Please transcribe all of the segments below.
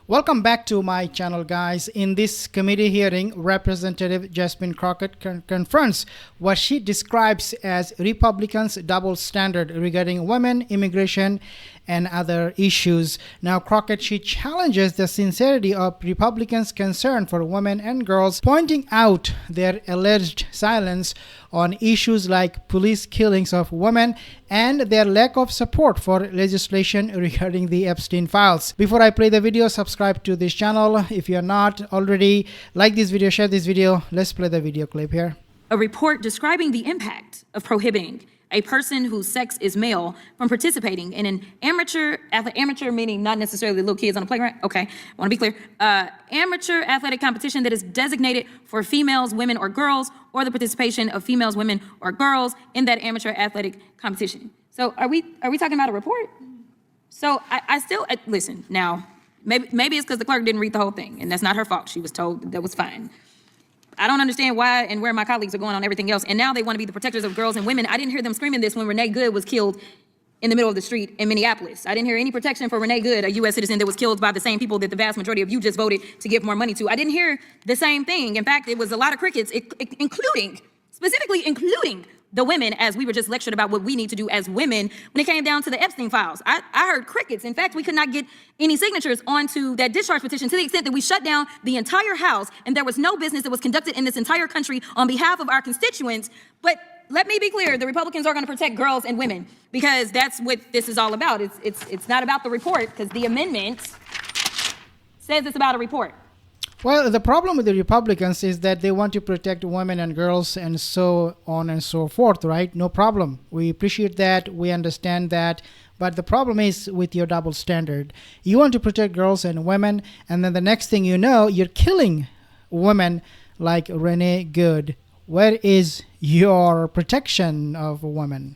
Welcome back to my channel, guys. In this committee hearing, Representative Jasmine Crockett confronts what she describes as Republicans' double standard regarding women, immigration, and other issues. Now, Crockett, she challenges the sincerity of Republicans' concern for women and girls, pointing out their alleged silence on issues like police killings of women and their lack of support for legislation regarding the Epstein files. Before I play the video, subscribe to this channel. If you're not already, like this video, share this video. Let's play the video clip here. A report describing the impact of prohibiting a person whose sex is male from participating in an amateur meaning not necessarily little kids on a playground. Okay, I want to be clear. Amateur athletic competition that is designated for females, women, or girls, or the participation of females, women, or girls in that amateur athletic competition. So are we talking about a report? So I still listen now. Maybe it's because the clerk didn't read the whole thing, and that's not her fault. She was told that was fine. I don't understand why and where my colleagues are going on everything else. And now they want to be the protectors of girls and women. I didn't hear them screaming this when Renee Good was killed in the middle of the street in Minneapolis. I didn't hear any protection for Renee Good, a U.S. citizen that was killed by the same people that the vast majority of you just voted to give more money to. I didn't hear the same thing. In fact, it was a lot of crickets, specifically including the women, as we were just lectured about what we need to do as women when it came down to the Epstein files. I heard crickets. In fact, we could not get any signatures onto that discharge petition to the extent that we shut down the entire House, and there was no business that was conducted in this entire country on behalf of our constituents. But let me be clear, the Republicans are going to protect girls and women because that's what this is all about. It's not about the report, because the amendment says it's about a report. Well, the problem with the Republicans is that they want to protect women and girls and so on and so forth, right? No problem. We appreciate that. We understand that. But the problem is with your double standard. You want to protect girls and women, and then the next thing you know, you're killing women like Renee Good. Where is your protection of women?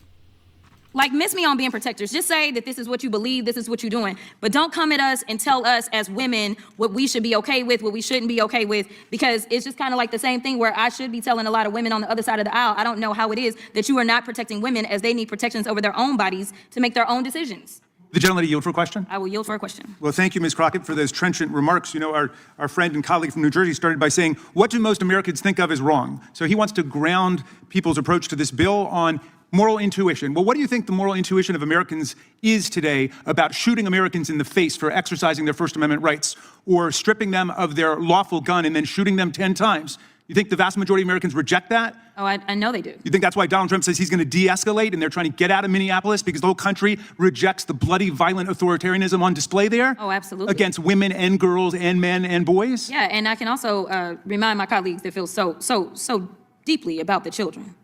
Like, miss me on being protectors. Just say that this is what you believe, this is what you're doing. But don't come at us and tell us as women what we should be okay with, what we shouldn't be okay with, because it's just kind of like the same thing where I should be telling a lot of women on the other side of the aisle, I don't know how it is that you are not protecting women as they need protections over their own bodies to make their own decisions. The gentleman to yield for a question. I will yield for a question. Well, thank you, Ms. Crockett, for those trenchant remarks. You know, our friend and colleague from New Jersey started by saying, what do most Americans think of as wrong? So he wants to ground people's approach to this bill on moral intuition. Well, what do you think the moral intuition of Americans is today about shooting Americans in the face for exercising their First Amendment rights, or stripping them of their lawful gun and then shooting them 10 times? You think the vast majority of Americans reject that? Oh, I know they do. You think that's why Donald Trump says he's going to de-escalate and they're trying to get out of Minneapolis because the whole country rejects the bloody, violent authoritarianism on display there? Oh, absolutely. Against women and girls and men and boys? Yeah, and I can also remind my colleagues that feel so deeply about the children.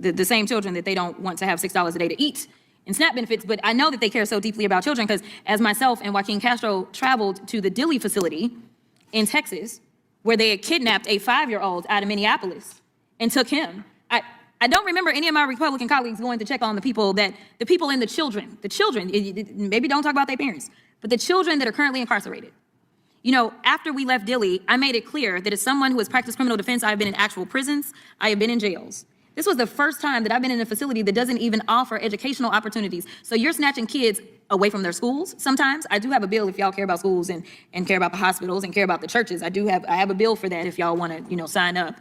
The same children that they don't want to have $6 a day to eat in SNAP benefits, but I know that they care so deeply about children because as myself and Joaquin Castro traveled to the Dilley facility in Texas, where they had kidnapped a 5-year-old out of Minneapolis and took him. I don't remember any of my Republican colleagues going to check on the people and the children, maybe don't talk about their parents, but the children that are currently incarcerated. You know, after we left Dilley, I made it clear that as someone who has practiced criminal defense, I have been in actual prisons, I have been in jails. This was the first time that I've been in a facility that doesn't even offer educational opportunities. So you're snatching kids away from their schools sometimes. I do have a bill if y'all care about schools and care about the hospitals and care about the churches. I have a bill for that if y'all want to, sign up.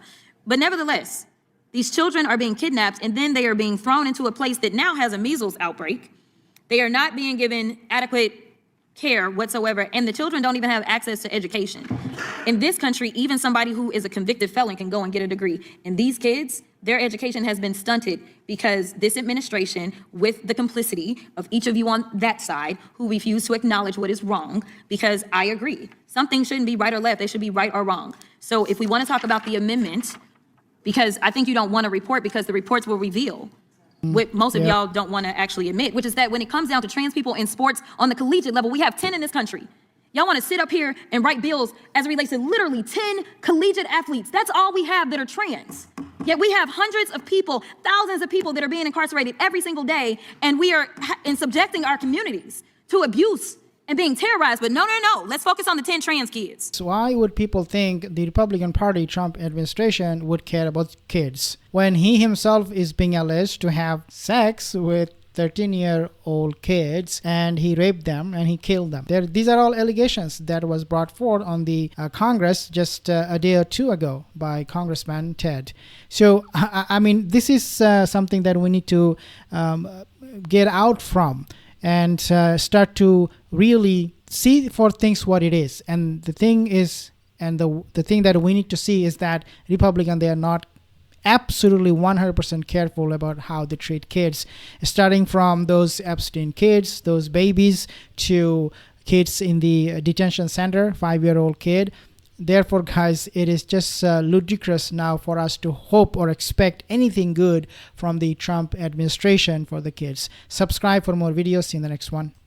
But nevertheless, these children are being kidnapped and then they are being thrown into a place that now has a measles outbreak. They are not being given adequate care whatsoever, and the children don't even have access to education. In this country, even somebody who is a convicted felon can go and get a degree. And these kids, their education has been stunted because this administration, with the complicity of each of you on that side, who refuse to acknowledge what is wrong, because I agree, some things shouldn't be right or left, they should be right or wrong. So if we want to talk about the amendment, because I think you don't want to report because the reports will reveal what most of y'all don't want to actually admit, which is that when it comes down to trans people in sports on the collegiate level, we have 10 in this country. Y'all want to sit up here and write bills as it relates to literally 10 collegiate athletes. That's all we have that are trans. Yet we have hundreds of people, thousands of people that are being incarcerated every single day, and we are subjecting our communities to abuse and being terrorized. But no, let's focus on the 10 trans kids. So why would people think the Republican Party, Trump administration, would care about kids when he himself is being alleged to have sex with 13-year-old kids, and he raped them and he killed them. These are all allegations that was brought forward on the Congress just a day or two ago by Congressman Ted. So, I mean, this is something that we need to get out from and start to really see for things what it is. And the thing is, and the thing that we need to see is that Republicans, they are not absolutely 100% careful about how they treat kids, starting from those Epstein kids, those babies, to kids in the detention center, 5-year-old kid. Therefore, guys, it is just ludicrous now for us to hope or expect anything good from the Trump administration for the kids. Subscribe for more videos. See you in the next one.